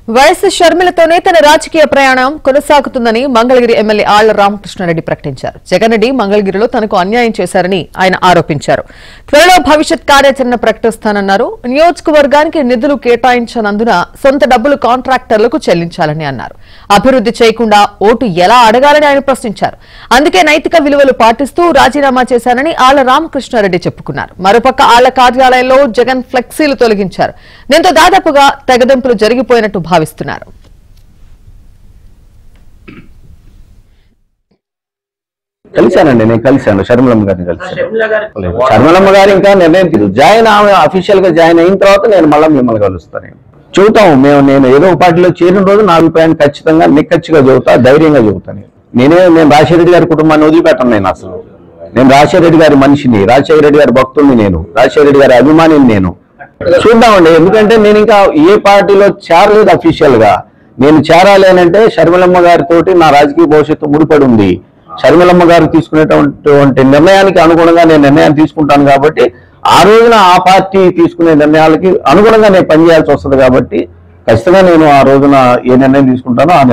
YS షర్మిలతోనే తన రాజకీయ ప్రయాణం కొనసాగుతుందని మంగళగిరి ఎమ్మెల్యే ఆళ్ల రామకృష్ణారెడ్డి ప్రకటించారు. జగన్ రెడ్డి మంగళగిరిలో తనకు అన్యాయం చేశారని ఆయన ఆరోపించారు. త్వరలో భవిష్యత్ కార్యాచరణ ప్రకటిస్తానన్నారు. నియోజకవర్గానికి నిధులు కేటాయించనందున సొంత డబ్బులు కాంట్రాక్టర్లకు చెల్లించాలని అన్నారు. అభివృద్ధి చేయకుండా ఓటు ఎలా అడగాలని ఆయన ప్రశ్నించారు. అందుకే నైతిక విలువలు పాటిస్తూ రాజీనామా చేశానని ఆళ్ల రామకృష్ణారెడ్డి చెప్పుకున్నారు. మరోపక్క ఆళ్ల కార్యాలయంలో జగన్ ఫ్లెక్సీలు తొలగించారు. దీంతో దాదాపుగా తెగదెంపులు జరిగిపోయినట్టు భావిస్తున్నారు. కలిశానండి, నేను కలిశాను. షర్మిలమ్మ గారిని కలిశాను. షర్మిలమ్మ గారు ఇంకా నిర్ణయం తీసుకు జాయిన్ అఫీషియల్ గా జాయిన్ అయిన తర్వాత నేను మళ్ళీ మిమ్మల్ని కలుస్తాను. చెబుతాం నేను ఏదో పార్టీలో చేరిన రోజు నా అభిప్రాయాన్ని ఖచ్చితంగా నిక్కచ్చిగా చెబుతా, ధైర్యంగా చెబుతాను. నేను రాజశేఖర రెడ్డి గారి కుటుంబాన్ని వదిలిపెట్టను. నేను రాజశేఖర రెడ్డి గారి మనిషిని, రాజశేఖర రెడ్డి గారి భక్తుడిని, నేను రాజశేఖర రెడ్డి గారి అభిమానిని. నేను చూద్దామండి, ఎందుకంటే నేను ఇంకా ఏ పార్టీలో చేరలేదు అఫీషియల్ గా. నేను చేరాలి అంటే షర్మిలమ్మ గారితో నా రాజకీయ భవిష్యత్తు ముడిపడి ఉంది. షర్మిలమ్మ గారు తీసుకునేటువంటి నిర్ణయానికి అనుగుణంగా నేను నిర్ణయాన్ని తీసుకుంటాను. కాబట్టి ఆ రోజున ఆ పార్టీ తీసుకునే నిర్ణయాలకి అనుగుణంగా నేను పనిచేయాల్సి వస్తుంది. కాబట్టి ఖచ్చితంగా నేను ఆ రోజున ఏ నిర్ణయం తీసుకుంటానో ఆ